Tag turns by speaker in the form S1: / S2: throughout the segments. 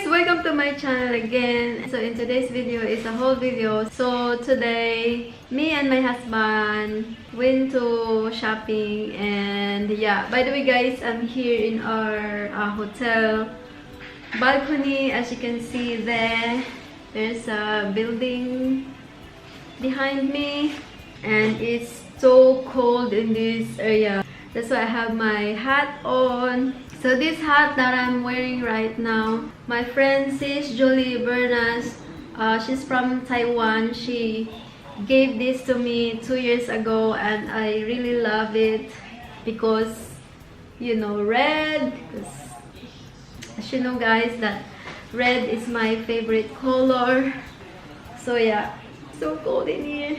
S1: welcome to my channel again. So in today's video is a whole video. So today me and my husband went to shopping, and yeah, by the way guys, I'm here in our hotel balcony. As you can see there's a building behind me, and it's so cold in this area. That's why I have my hat on. So this hat that I'm wearing right now, my friend sis Julie Bernas, she's from Taiwan. She gave this to me 2 years ago, and I really love it because, you know, red. Because as you know guys, that red is my favorite color. So yeah, so cold in here.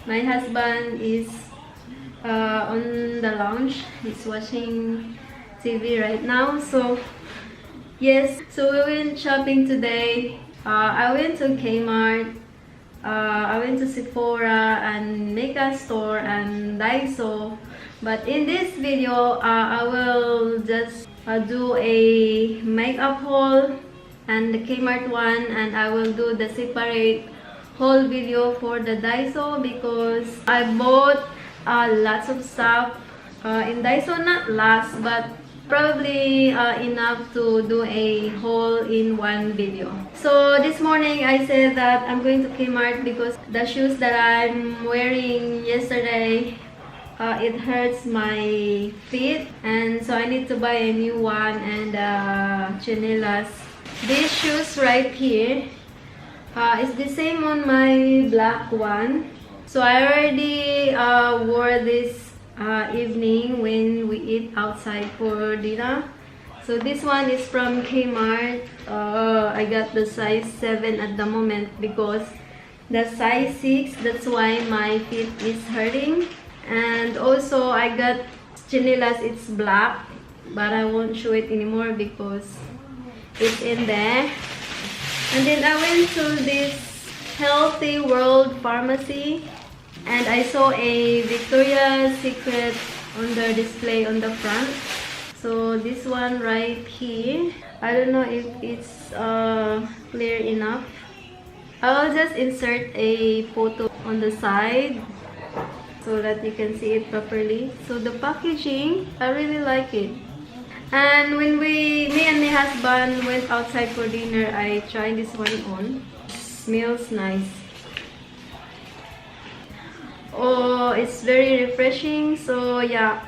S1: My husband is on the lounge. He's watching TV right now. So yes, so we went shopping today. I went to Kmart, I went to Sephora and Mecca store and Daiso. But in this video, I will just do a makeup haul and the Kmart one, and I will do the separate haul video for the Daiso because I bought lots of stuff in Daiso. Not lots, but probably enough to do a haul in one video. So this morning I said that I'm going to Kmart because the shoes that I'm wearing yesterday, it hurts my feet, and so I need to buy a new one, and chinelas. These shoes right here is the same on my black one. So I already wore this evening when we eat outside for dinner. So this one is from Kmart. I got the size 7 at the moment because the size 6, that's why my feet is hurting. And also I got chinelas, it's black, but I won't show it anymore because it's in there. And then I went to this Healthy World Pharmacy, and I saw a Victoria's Secret on the display on the front. So this one right here, I don't know if it's clear enough. I'll just insert a photo on the side so that you can see it properly. So the packaging, I really like it. And when me and my husband went outside for dinner, I tried this one on. Smells nice. Oh, it's very refreshing. So yeah,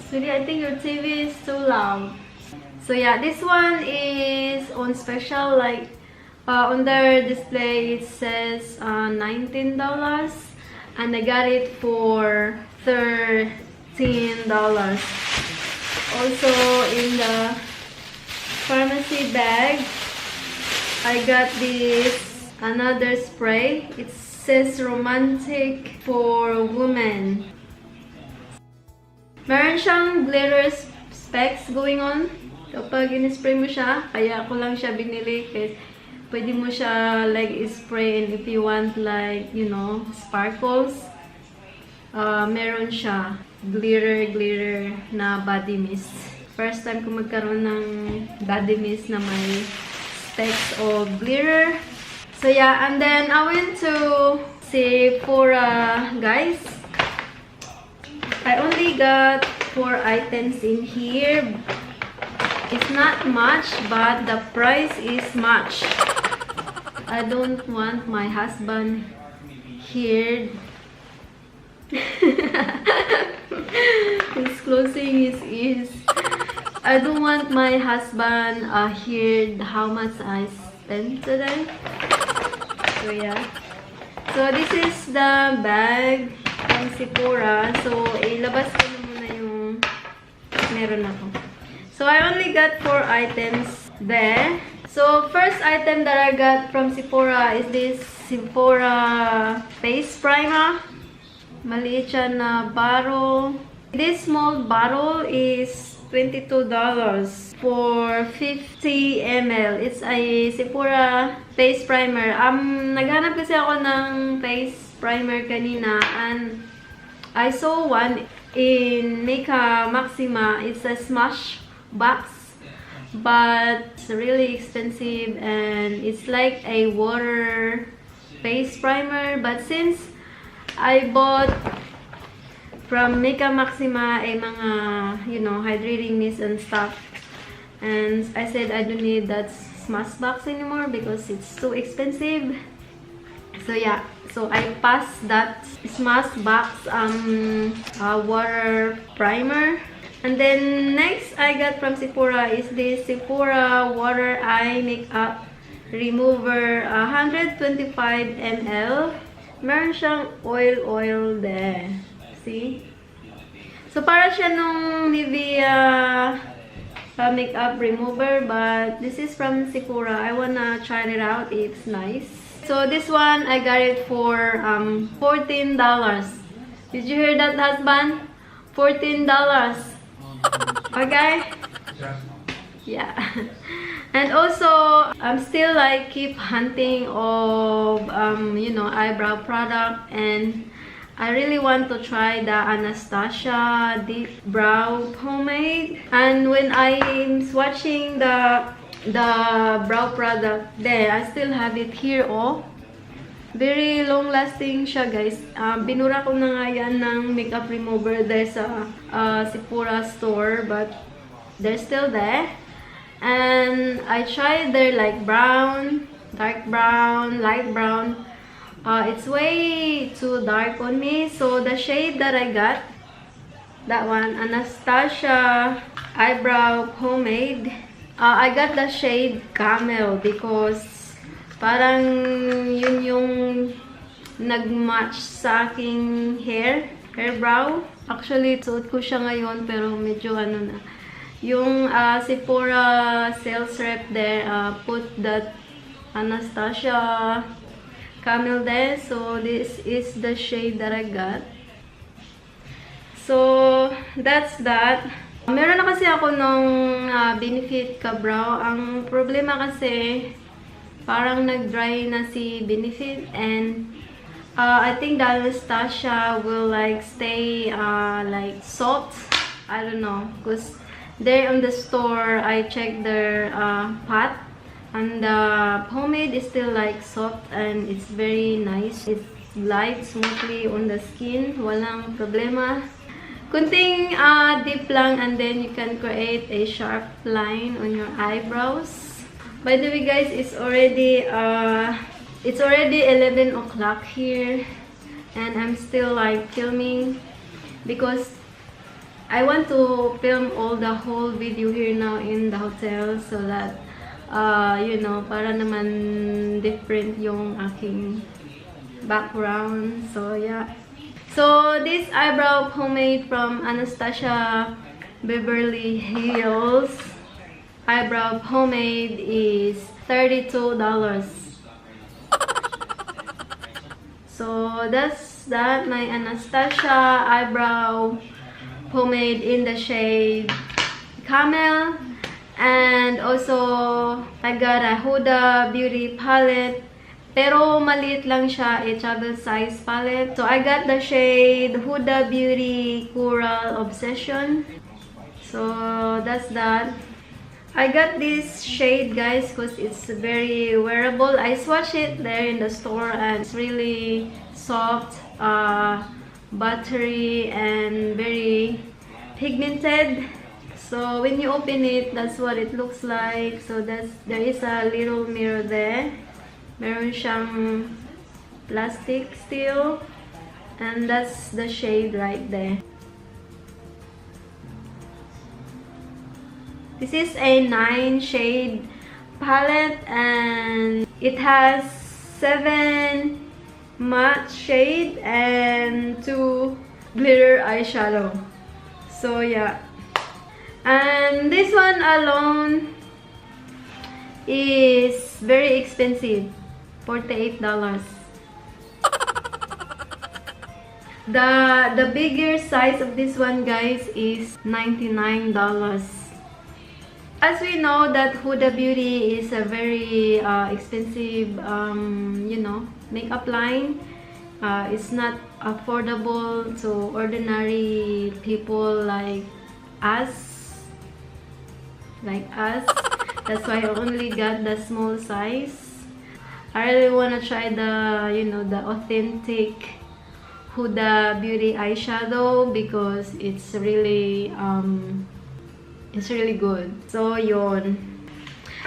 S1: Sweetie, I think your TV is too loud. So yeah, this one is on special. Like on their display it says $19, and I got it for $13. Also in the pharmacy bag, I got this another spray. It says romantic for women. Meron siyang glitter specs going on kapag in-spray mo siya. Kaya ako lang siya binili kasi pwede mo siya like spray, and if you want like, you know, sparkles, meron siya glitter na body mist. First time ko magkaroon ng body mist na may specks of glitter. So yeah, and then I went to Sephora, guys. I only got 4 items in here. It's not much, but the price is much. I don't want my husband here. He's closing his ears. I don't want my husband hear how much I spent today. So yeah. So this is the bag from Sephora. So ilabas ko na muna yung meron ako. So I only got 4 items there. So first item that I got from Sephora is this Sephora face primer. Maliit siya na bottle. This small bottle is $22 for 50 ml. It's a Sephora face primer. Naghanap kasi ako ng face primer kanina, and I saw one in Mecca Maxima. It's a smash box. but it's really expensive, and it's like a water face primer. But since I bought from Mecca Maxima a mga, you know, hydrating mist and stuff, and I said I don't need that smudge box anymore because it's too expensive. So yeah, so I passed that smudge box water primer. And then next I got from Sephora is this Sephora Water Eye Makeup Remover 125 ml. Meron siyang oil there. See? So para siya nung Nivea makeup remover, but this is from Sephora. I wanna try it out. It's nice. So this one I got it for $14. Did you hear that, husband? $14. Okay? Yeah. And also, I'm still like keep hunting of you know, eyebrow product, and I really want to try the Anastasia Deep Brow Pomade. And when I'm swatching the brow product there, I still have it here. Oh, very long lasting siya, guys. Binura ko na nga yan ng makeup remover there sa Sephora store, but they're still there. And I tried their like brown, dark brown, light brown. It's way too dark on me, so the shade that I got, that one, Anastasia Eyebrow Pomade, I got the shade Camel because parang yun yung nag-match sa aking hair brow. Actually, suot ko siya ngayon, pero medyo ano na. Yung Sephora sales rep there put that Anastasia Camel there. So this is the shade that I got. So that's that. Meron na kasi ako nung Benefit ka brow. Ang problema kasi parang nag-dry na si Benefit, and I think the Anastasia will like stay like soft. I don't know, because there on the store I checked their pot, and the pomade is still like soft and it's very nice. It glides smoothly on the skin, walang problema. Kunting deep lang, and then you can create a sharp line on your eyebrows. By the way, guys, it's already 11 o'clock here, and I'm still like filming because I want to film all the whole video here now in the hotel, so that you know, para naman different yung aking background. So yeah. So this eyebrow pomade from Anastasia Beverly Hills eyebrow pomade is $32. So that's that, my Anastasia eyebrow pomade in the shade Camel. And also I got a Huda Beauty palette, pero maliit lang siya, a travel size palette. So I got the shade Huda Beauty Coral Obsession. So that's that. I got this shade, guys, because it's very wearable. I swatched it there in the store, and it's really soft, buttery, and very pigmented. So when you open it, that's what it looks like. So there is a little mirror there. Meron siyang plastic still, and that's the shade right there. This is a 9-shade palette, and it has 7 matte shade and 2 glitter eyeshadow. So yeah, and this one alone is very expensive, $48. The bigger size of this one, guys, is $99. As we know that Huda Beauty is a very expensive, you know, makeup line. It's not affordable to ordinary people like us. like us. That's why I only got the small size. I really want to try the, you know, the authentic Huda Beauty eyeshadow because it's really good. So yun.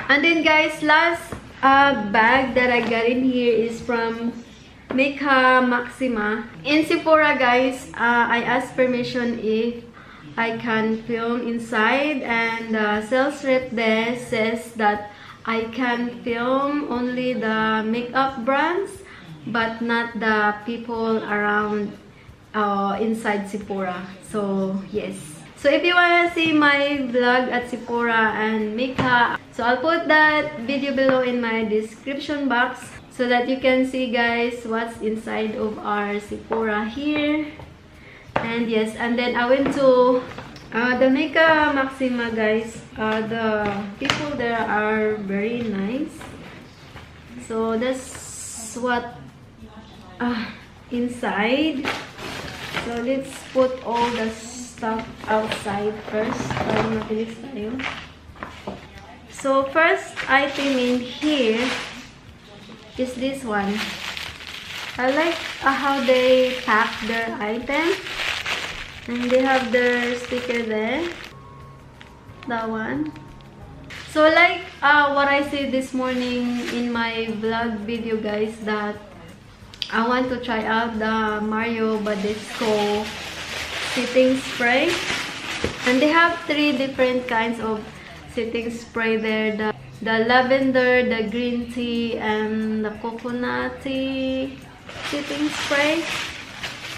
S1: And then guys, last bag that I got in here is from Mecca Maxima. In Sephora guys, I asked permission if I can film inside, and the sales rep there says that I can film only the makeup brands but not the people around inside Sephora. So yes, so if you wanna see my vlog at Sephora and Mecca, so I'll put that video below in my description box so that you can see guys what's inside of our Sephora here. And yes, and then I went to the Mecca Maxima guys. The people there are very nice. So that's what inside. So let's put all the stuff outside first. Para mabilis tayo. So first item in here is this one. I like how they pack their item. And they have their sticker there. That one. So like what I said this morning in my vlog video guys, that I want to try out the Mario Badescu setting spray. And they have 3 different kinds of setting spray there. The lavender, the green tea, and the coconut tea setting spray.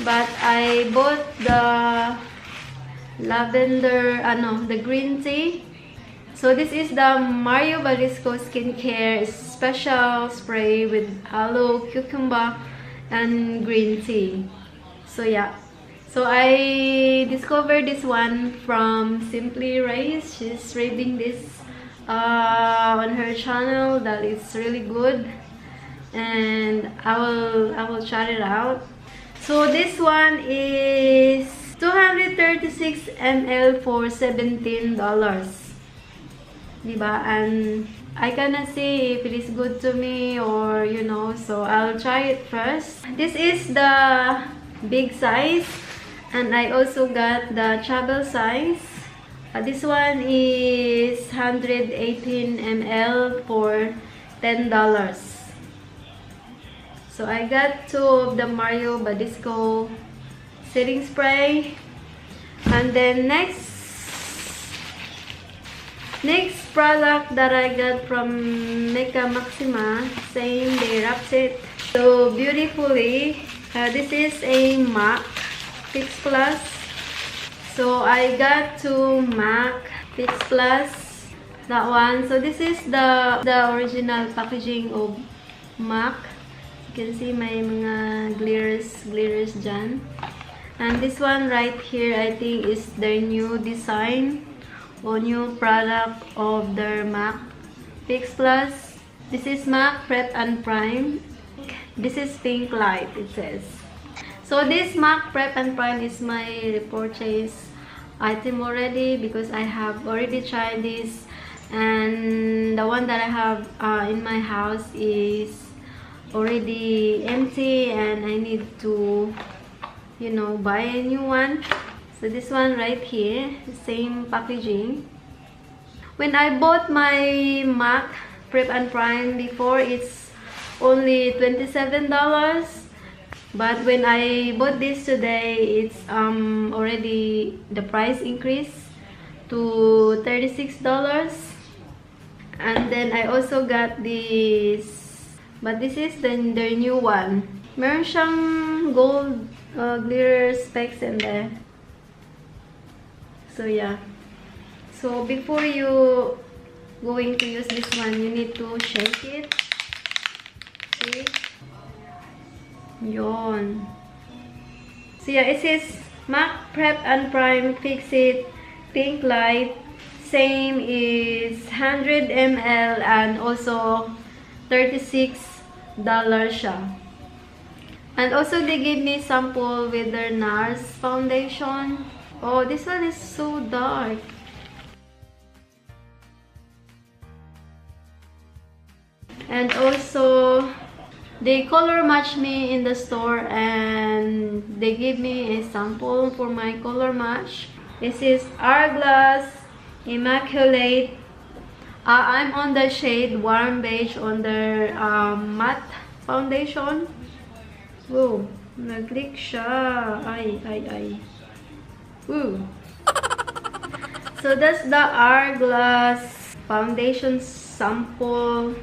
S1: But I bought the lavender, the green tea. So this is the Mario Badescu Skincare Special Spray with aloe, cucumber, and green tea. So yeah. So I discovered this one from Simply Race. She's raving this on her channel that it's really good. And I will try it out. So this one is 236 ml for $17. Diba? And I cannot see if it is good to me or, you know, so I'll try it first. This is the big size, and I also got the travel size. This one is 118 ml for $10. So I got 2 of the Mario Badescu setting spray. And then next product that I got from Mecca Maxima, same, they wrapped it so beautifully. This is a MAC Fix Plus. So I got 2 MAC Fix Plus, that one. So this is the original packaging of MAC. You can see may mga glitters dyan. And this one right here, I think is their new design or new product of their MAC Fix Plus. This is MAC Prep and Prime. This is Pink Light, it says. So this MAC Prep and Prime is my repurchase item already because I have already tried this, and the one that I have in my house is already empty and I need to, you know, buy a new one. So this one right here, the same packaging. When I bought my MAC Prep and Prime before, it's only $27, but when I bought this today, it's already the price increased to $36. And then I also got this, but this is the new one. Meron siyang gold glitter specks in there. So yeah. So before you going to use this one, you need to shake it. See? Yon. So yeah, it says MAC Prep and Prime Fix It Pink Light. Same is 100 ml and also $36 siya. And also they gave me sample with their NARS foundation. Oh, this one is so dark. And also they color match me in the store, and they give me a sample for my color match. This is Hourglass Immaculate. I'm on the shade Warm Beige on the matte foundation. Whoa, nag-click siya. Ay. Woo. So that's the Hourglass foundation sample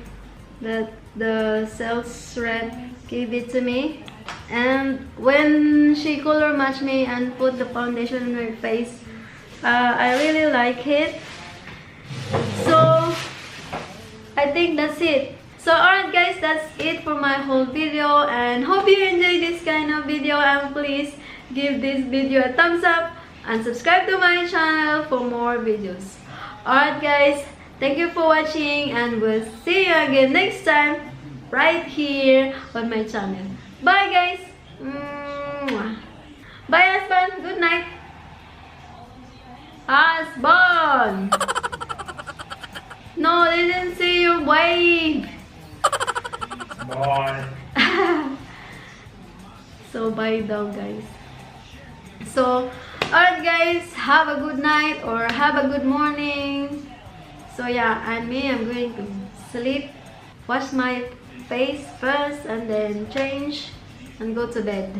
S1: that the sales rep gave it to me. And when she color matched me and put the foundation on my face, I really like it. So I think that's it. So alright guys, that's it for my whole video, and hope you enjoyed this kind of video, and please give this video a thumbs up and subscribe to my channel for more videos. Alright guys, thank you for watching, and we'll see you again next time right here on my channel. Bye guys. Bye husband. Good night. Husband. No, they didn't see you wave.
S2: Bye.
S1: So bye daw guys. So alright guys, have a good night or have a good morning. So yeah, and me, I'm going to sleep, wash my face first, and then change and go to bed.